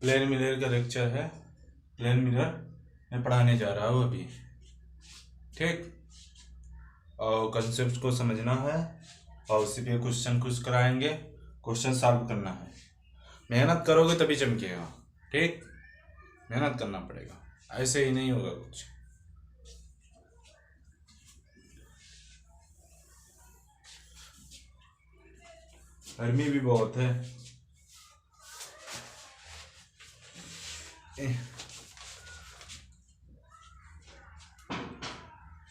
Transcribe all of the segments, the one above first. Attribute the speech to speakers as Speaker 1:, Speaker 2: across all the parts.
Speaker 1: Plane mirror का lecture है। Plane mirror में पढ़ाने जा रहा हूँ अभी, ठीक। और कंसेप्ट को समझना है और उसी पे क्वेश्चन कुछ कराएंगे, क्वेश्चन सॉल्व करना है। मेहनत करोगे तभी चमकेगा, ठीक। मेहनत करना पड़ेगा, ऐसे ही नहीं होगा कुछ। गर्मी भी बहुत है।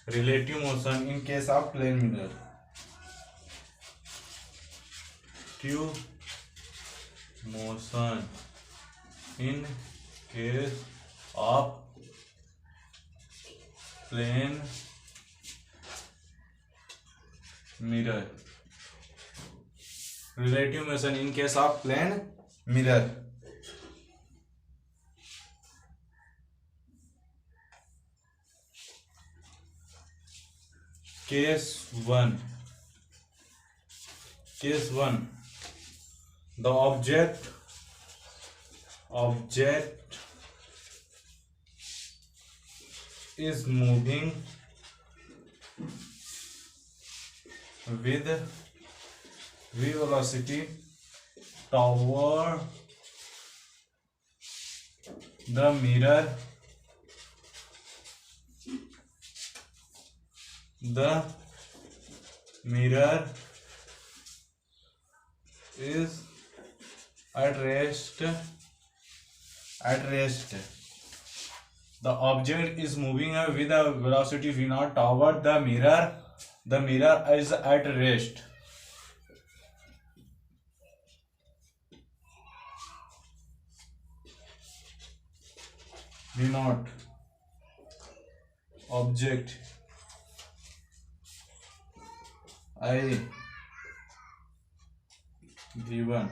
Speaker 1: Relative motion in case of plane mirror. Tube motion in case of plane mirror. Relative motion in case of plane mirror. Case one the object is moving with v velocity toward the mirror. The mirror is at rest. The object is moving with a velocity v naught toward the mirror. The mirror is at rest. V naught object I v1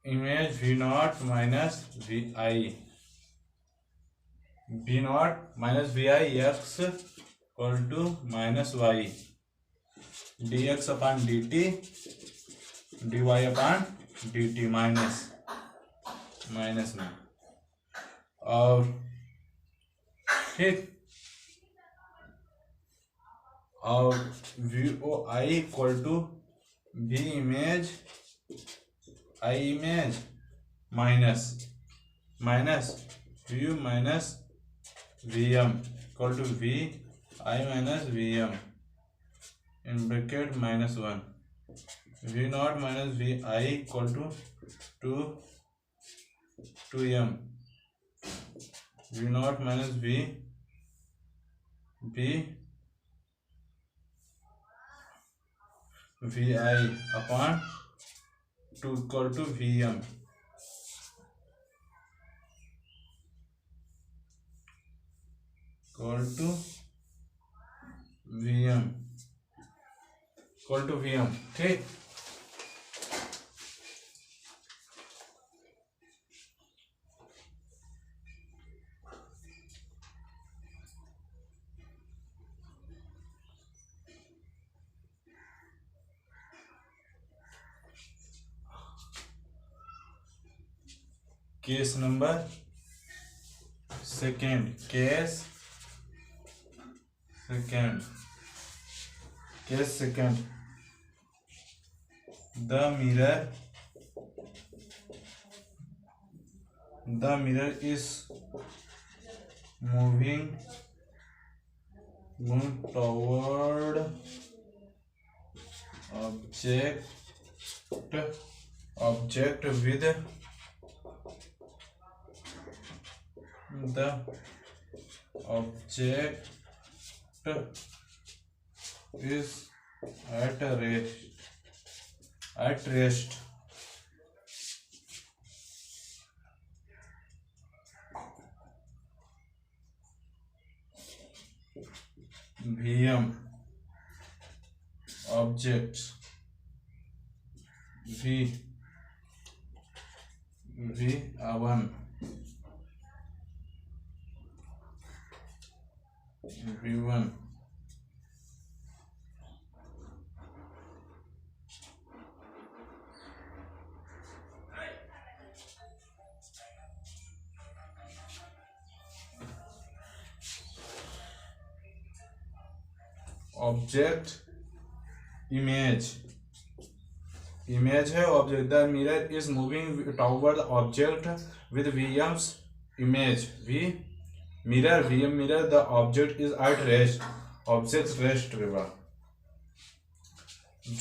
Speaker 1: image v naught minus vi. v naught minus vi x equal to minus y dx upon dt dy upon dt minus में। और ठीक, और vo I equal to v image I image minus v minus vm equal to v I minus vm in bracket minus 1। v not minus v I equal to 2m v not minus v vi upon 2 equal to vm equal to vm, ठीक। Case number second, case second the mirror is moving toward object with the object is at rest vm objects V1 V1 object image है object the mirror is moving toward object with VM's image mirror the object is at rest object's rest होगा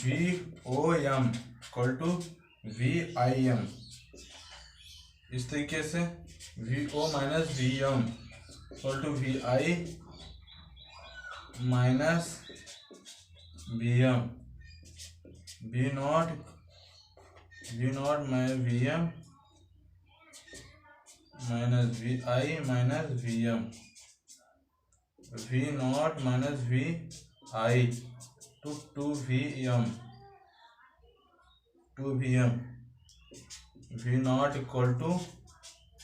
Speaker 1: VOM equal to VIM इस तरीके से VO minus VM equal to VI minus VM V naught minus VM minus VI minus VM V naught minus VI to 2VM V naught equal to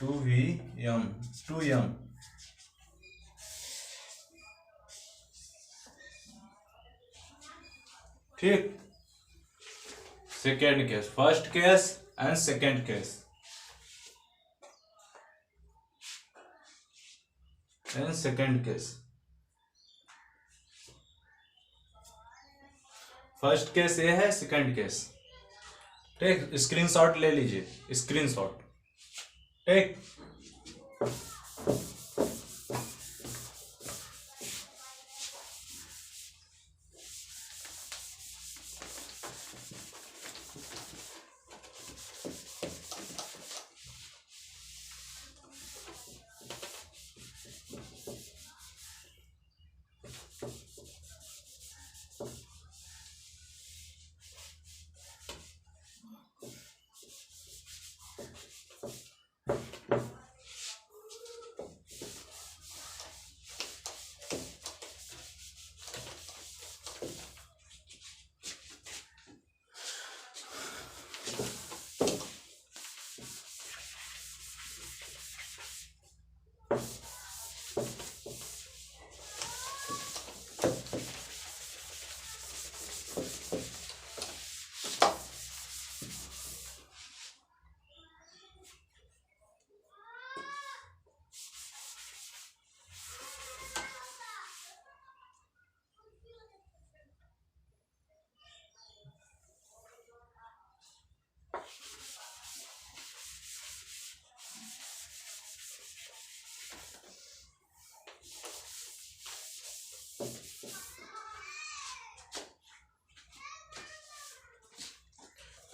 Speaker 1: 2M ठीक। Second case, first case and second case and second case. First case ये है, second case ठीक। Screenshot ले लीजिए, screenshot ठीक।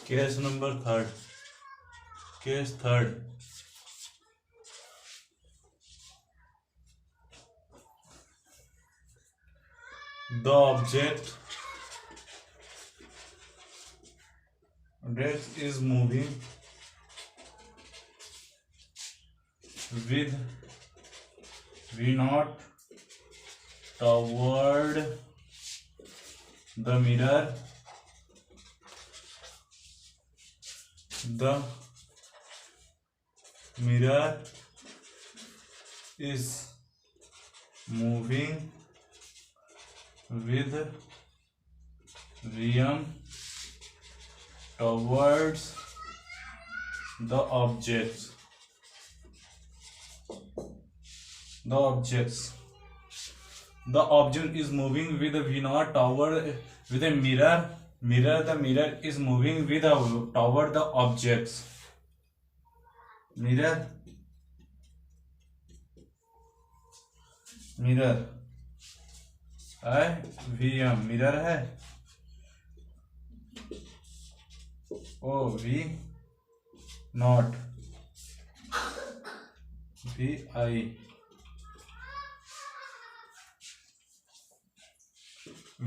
Speaker 1: Case number third, case third. The object is moving with V naught toward the mirror. The mirror is moving with VM towards the objects. The object is moving with a V naught toward with a mirror. The mirror is moving with toward the objects. Mirror है VM, mirror है O V not VI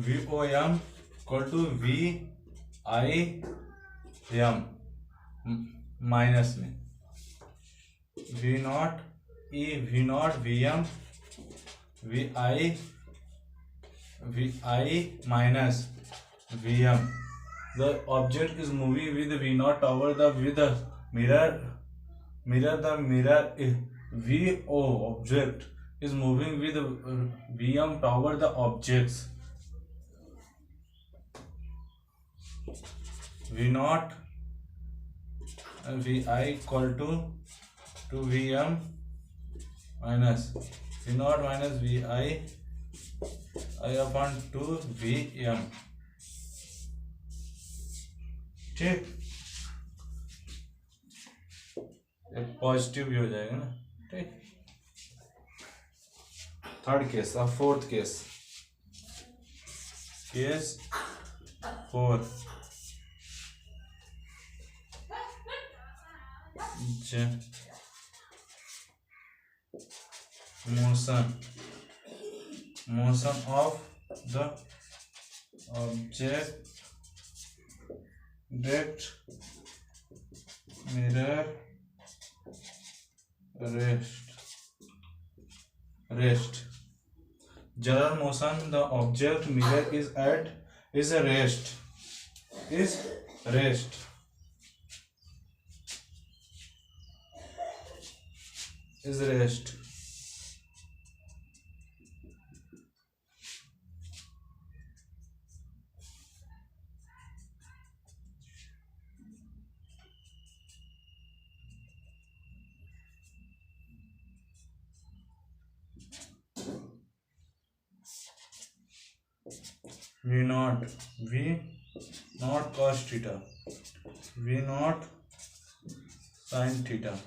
Speaker 1: VOM equal to VIM minus में V not VM VI माइनस VM The object is moving with V naught over the with the mirror the mirror VO object is moving with VM toward the objects. V naught VI equal to VM minus V naught minus VI I upon 2 VM. ठीक, positive भी हो जाएगा ना. ठीक, third case. अब fourth case. Case 4. motion of the object mirror rest. General motion the object mirror is at is rest. V naught cos theta, V naught sin theta.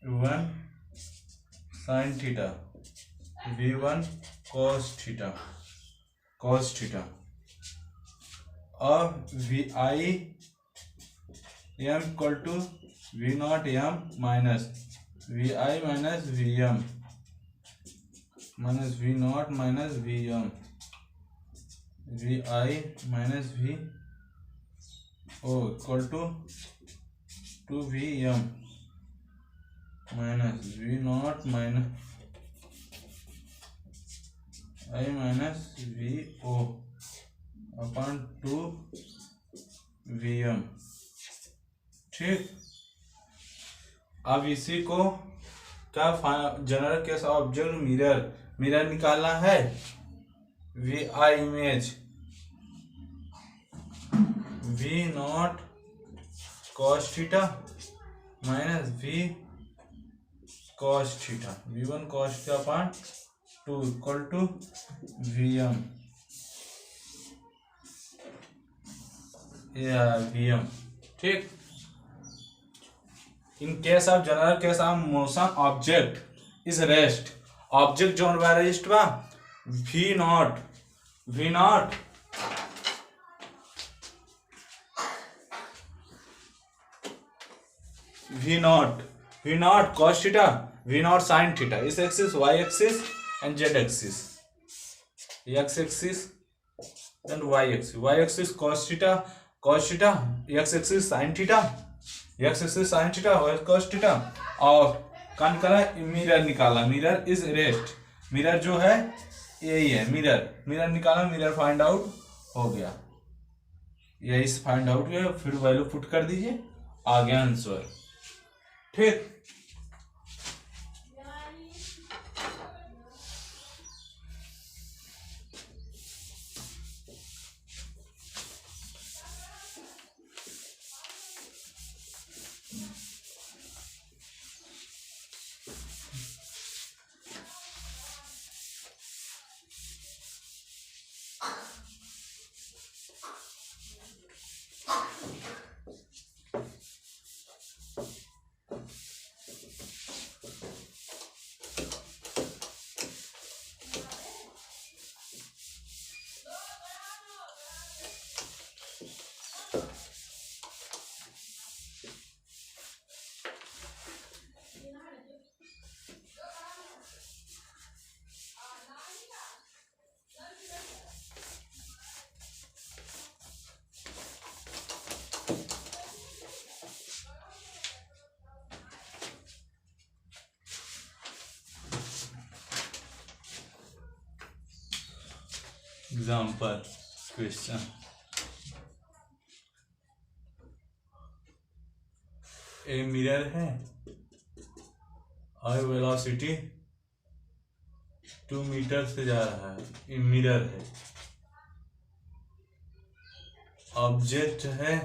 Speaker 1: V1 sin theta, V1 cos theta. और VI m equal to V naught m minus VI minus VM minus V naught minus VM, VI minus V O equal to 2VM minus V naught minus I minus VO upon 2VM. ठीक, अब इसी को क्या general case object mirror निकालना है. VI image V naught cos theta minus V cos theta, V1 cos theta upon 2 equal to VM. VM. ठीक, in case of general case of motion object is rest, object zone बा rest बा V naught cos theta, V naught sin theta. इस axis y axis and z axis, x axis and y axis. Y axis cos theta, x axis sin theta, y cos theta. और कौन करा mirror निकाला. Mirror is rest. Mirror जो है यही है. Mirror निकाला, मिरर फाइंड आउट हो गया. यही फाइंड आउट हुआ. फिर वैल्यू पुट कर दीजिए, आ गया आंसर. ठीक, एग्जाम्पल क्वेश्चन। ए मिरर है और वेलोसिटी 2 मीटर से जा रहा है, ये मिरर है। ऑब्जेक्ट है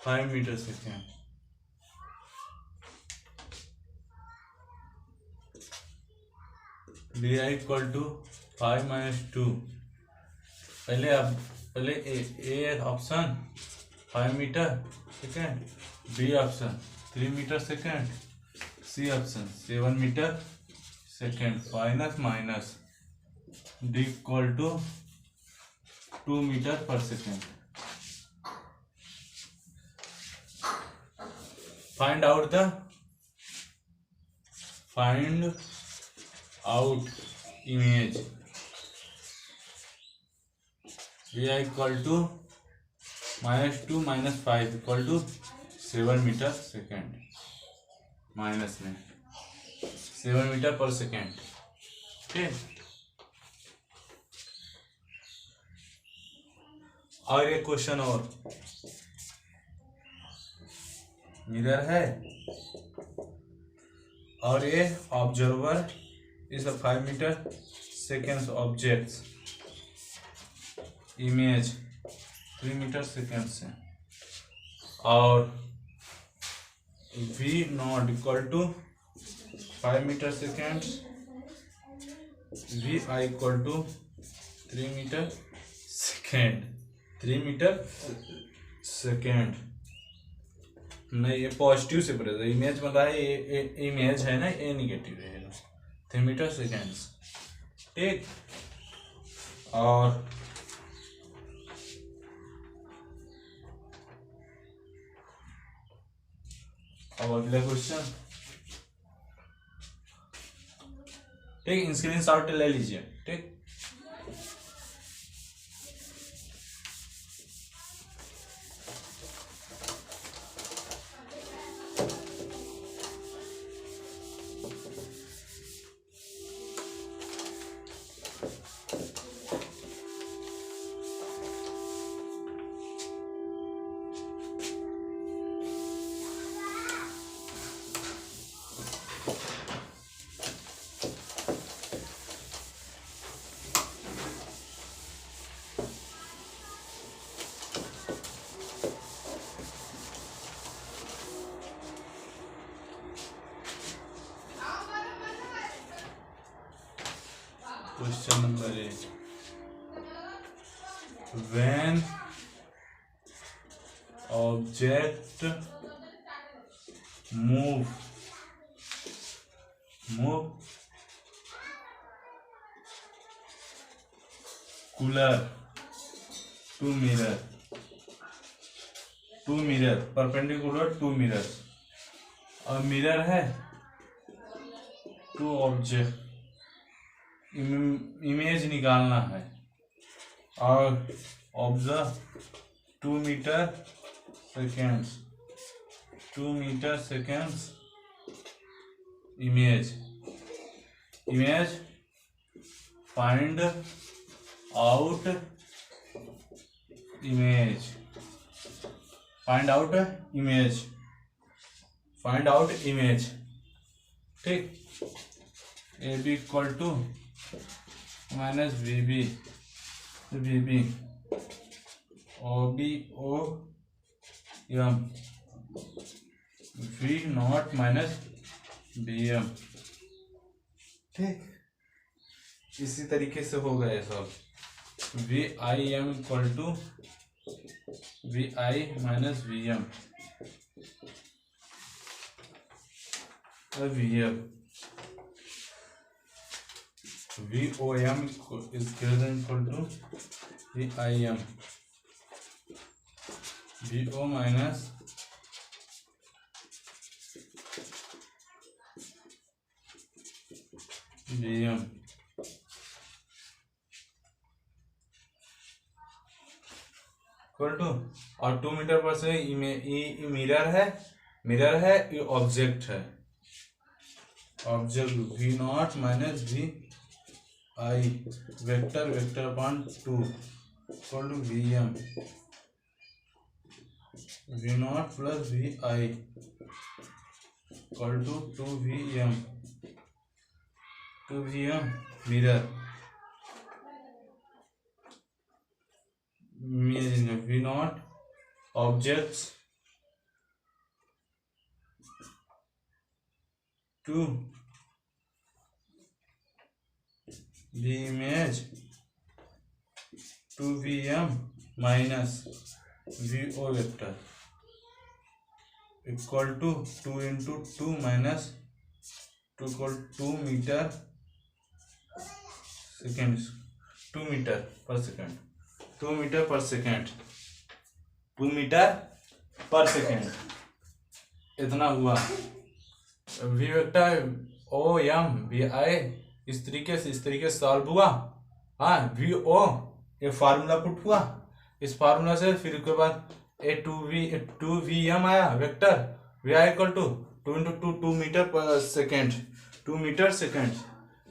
Speaker 1: 5 metre second. D I equal to 5 - 2। पहले A option 5 metre second, B option 3 metre second, C option 7 metre second. Minus D equal to 2 metre per second. Find out image. V I equal to -2 - 5 equal to 7 metre second. Minus में 7 metre per second. ठीक, और एक question और। Mirror है और ये observer is 5 metre second objects, image 3 metre second से, और v not equal to 5 metre second, V I equal to 3 metre second. 3 metre second नहीं, ये पॉजिटिव से पड़ेगा। इमेज बन रहा है, ये इमेज है ना, ये निगेटिव रहेगा। 3 मीटर सेकेंड्स। ठीक, और अब अगला क्वेश्चन। ठीक, स्क्रीनशॉट ले लीजिए। ठीक, question number 8। When object move cooler to mirror perpendicular to mirror, और मिरर है टू ऑब्जेक्ट, इमेज निकालना है, और observe 2 metre seconds, 2 metre seconds image find out image. ठीक, A B equal to minus V B O B O M we not minus B M. ठीक, इसी तरीके से हो गए सब। V I M equal to V I minus V M V M. V O M is greater than equal to V I M V O minus V M. Equal to, और 2 metre पर से mirror है, ये object है, object v not minus v i vector upon 2 equal to V M we not plus v I equal to 2 v m mirror v not objects to v image 2vm minus v o vector equal to 2 into 2 minus 2 equal 2 metre second 2 metre per second 2 metre per second 2 metre per second इतना हुआ। V vector o M v आई इस तरीके से solve हुआ। हाँ V O ये formula put हुआ, इस फार्मूला से फिर उसके बाद टू वी एम आया vector v I equal to 2 into 2 metre per second 2 metre second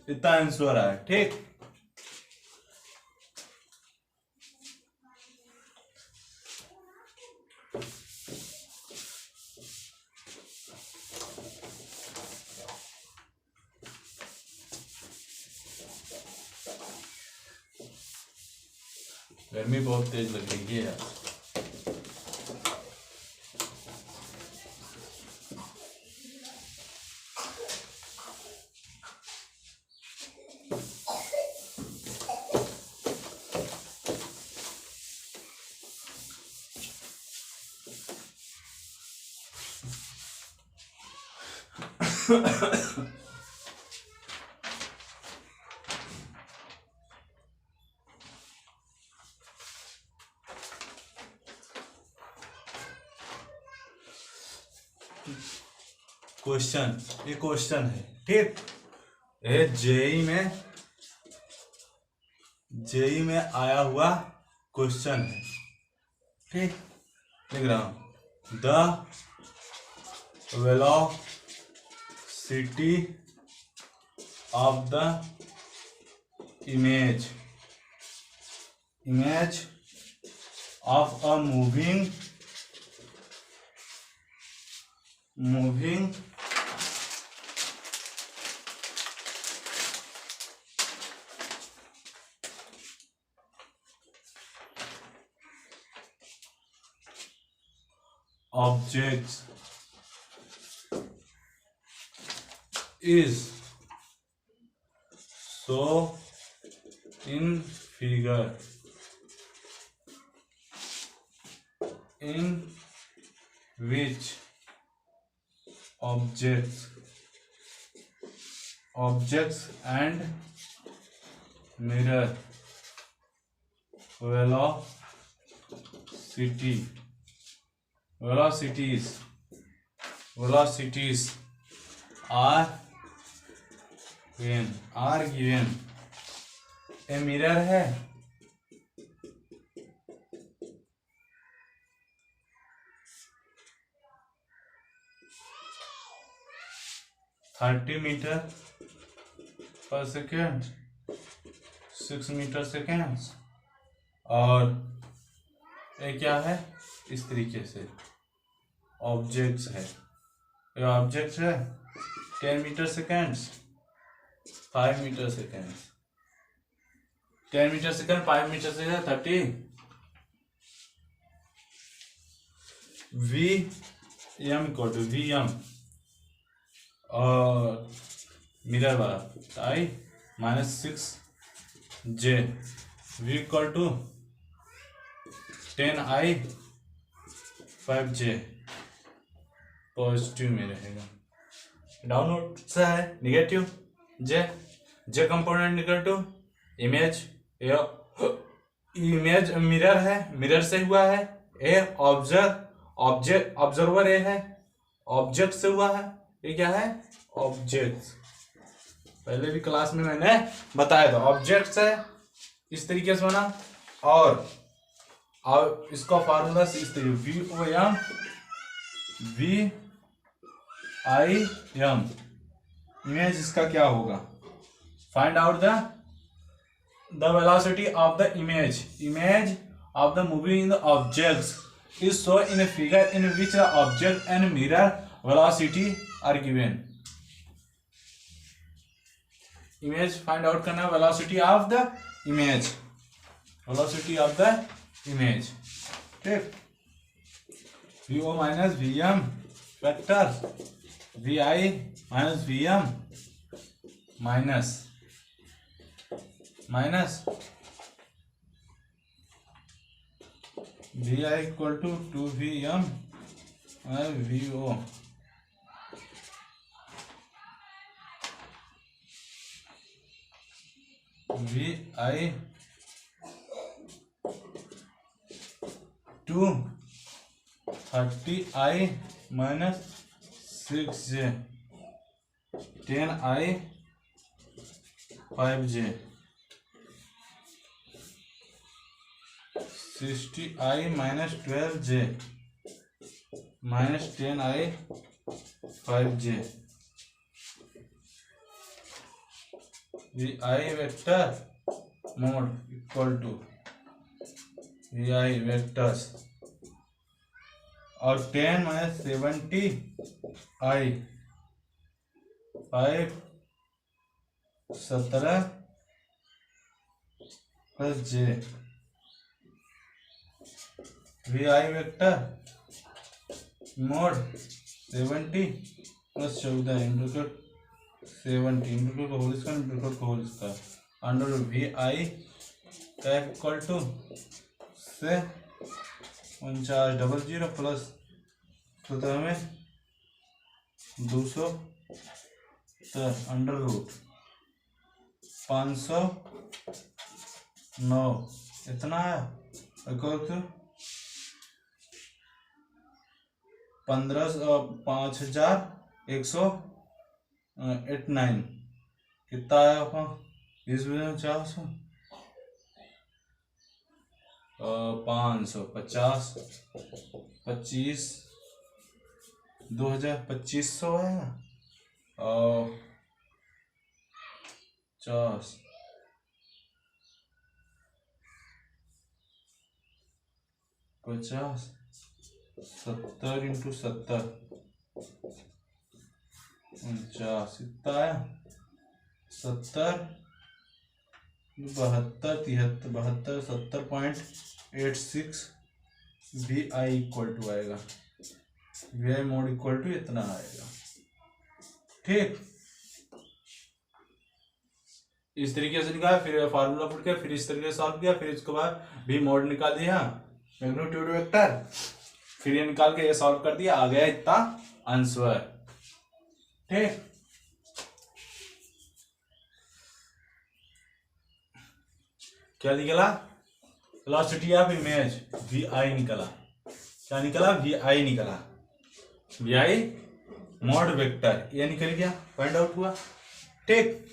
Speaker 1: इतना आंसर आया। ठीक गर्मी बहुत तेज लग रही है यार। क्वेश्चन ये क्वेश्चन है। ठीक ये जेई में आया हुआ क्वेश्चन है। ठीक लिख रहा हूं the velocity of the image of a moving objects is so in figure in which objects and mirror velocities are given a mirror है 30 metre per second 6 metre seconds और ये क्या है इस तरीके से ऑब्जेक्ट्स है। ये ऑब्जेक्ट है 10 metre seconds 5 metre seconds 10 metre second 5 metre second 30 V M equal to we M और मिरर वाला I -6 J V equal to 10i 5j positive में रहेगा। डाउनवर्ड से है negative J component negative image mirror है mirror से हुआ है ए ऑब्जर्वर ए है ऑब्जेक्ट से हुआ है ये क्या है ऑब्जेक्ट। पहले भी क्लास में मैंने बताया था ऑब्जेक्ट्स है इस तरीके से बना और इसका फार्मूला इस तरीके VOM VIM इमेज इसका क्या होगा find out the the velocity of the image of the moving objects is shown in a figure in which the object and mirror velocity are given. Image find out करना velocity of the image, ठीक. VO minus VM vector VI minus VM minus VI equal to 2VM and VO VI 230I minus 6J 10I 5J 60I minus 12J minus 10I 5J VI vector mod equal to VI vectors और 10 minus 70 I 5 17 plus J VI vector mod 70 plus 14 into 70 into का whole square under VI का equal to से 4900 plus सूत्र में 200 under root 509 इतना है equal to 5189 कितना आया अपन इस में 400 550 25 2500 आएगा और 50 70 इंटू 70 49 इतना आया 70 72 70.86 VI इक्वल टू आएगा VI मोड इक्वल टू इतना आएगा, ठीक. इस तरीके से निकाला, फिर फार्मूला पुट किया, फिर इस तरीके से सॉल्व किया, फिर इसके बाद भी मोड निकाल दिया मैग्नीट्यूड वेक्टर, फिर ये निकाल के ये सॉल्व कर दिया, आ गया इतना आंसर, ठीक. क्या निकला? वेलोसिटी ऑफ इमेज VI निकला. क्या निकला? VI निकला. VI मॉड वेक्टर ये निकल गया, फाइंड आउट हुआ, ठीक.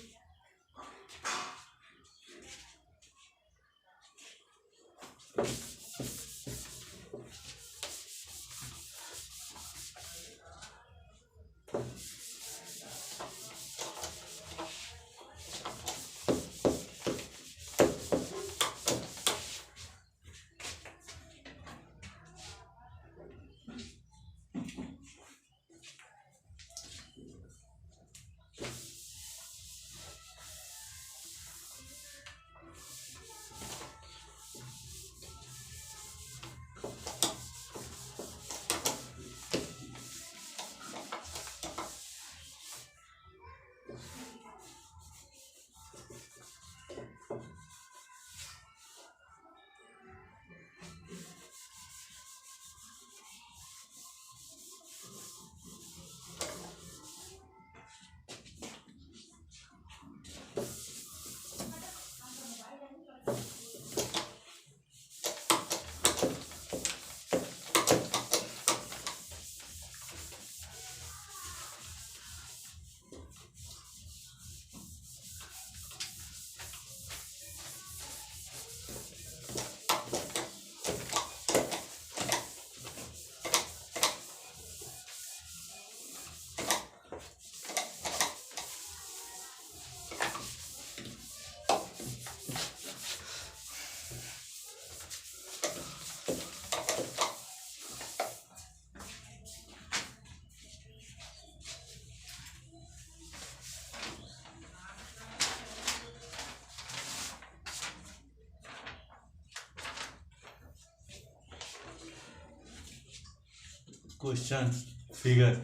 Speaker 1: क्वेश्चन फिगर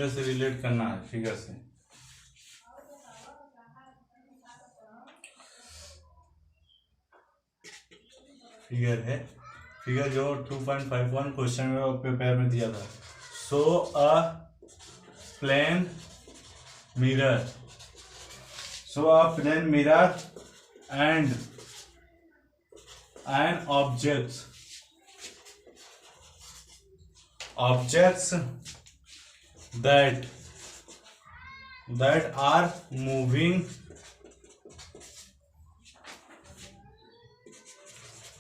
Speaker 1: से रिलेट करना है, फिगर से। फिगर है, फिगर जो 2.51 क्वेश्चन में पेपर में दिया था। Show a plane mirror, show a plane mirror and an objects that are moving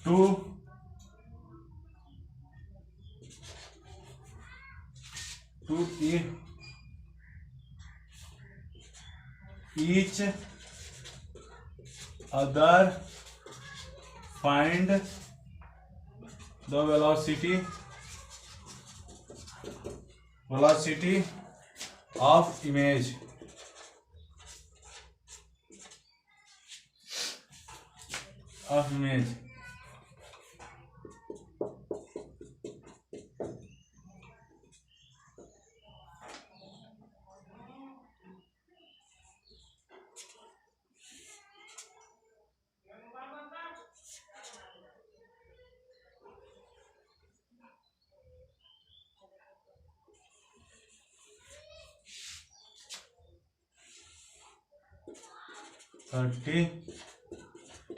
Speaker 1: to each other, find the velocity of image. Thirty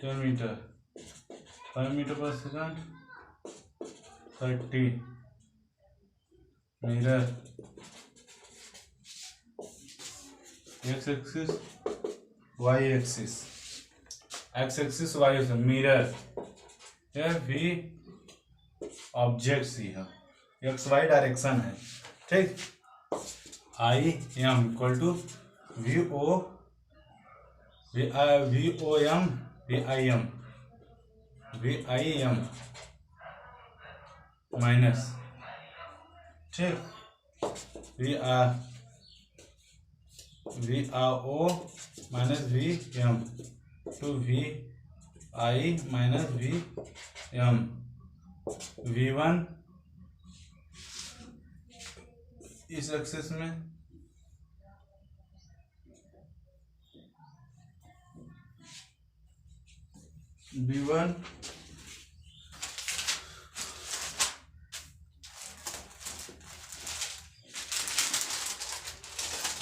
Speaker 1: 10 metre 5 metre per second 30 mirror X axis Y axis, X axis Y axis mirror V objects ही है, X Y direction है, ठीक। I M equal to V O M minus, ठीक, V R O minus V M to V I minus V M, V one इस axis में V1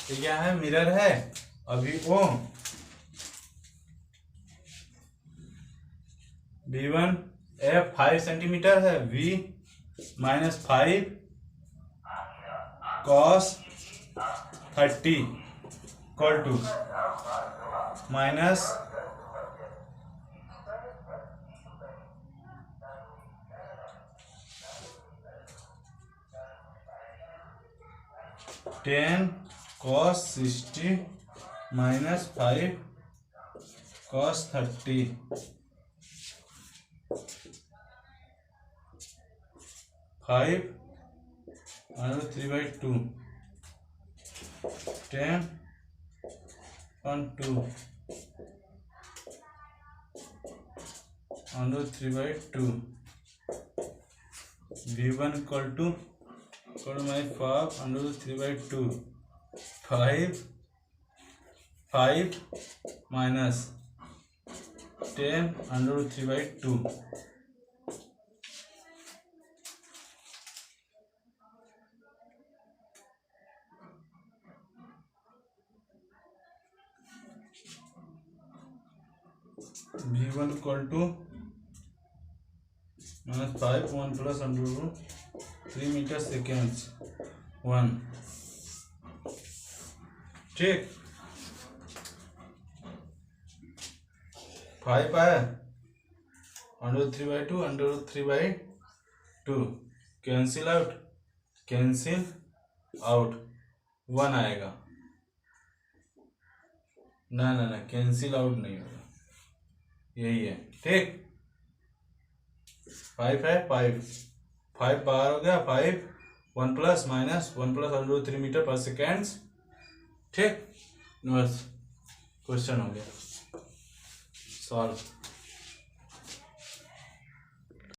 Speaker 1: क्या है, mirror है। अभी ओ V1 F 5 सेंटीमीटर है, V minus 5 cos 30 equal to minus 10 cos 60 minus 5 cos 30 5 under 3/2 10 on 2 under 3/2 V1 equal to my 5 under 3/2 5 minus 10 under 3/2 V1 equal to minus 5 1 plus under root 3 metre seconds 1, ठीक। 5 आया under 3/2 cancel out 1 आएगा, ना cancel out नहीं होगा, यही है, ठीक। 5 है 5 बाहर हो गया, 5 1 plus minus 1 plus under 3 metre per second, ठीक। बस क्वेश्चन हो गया सॉल्व।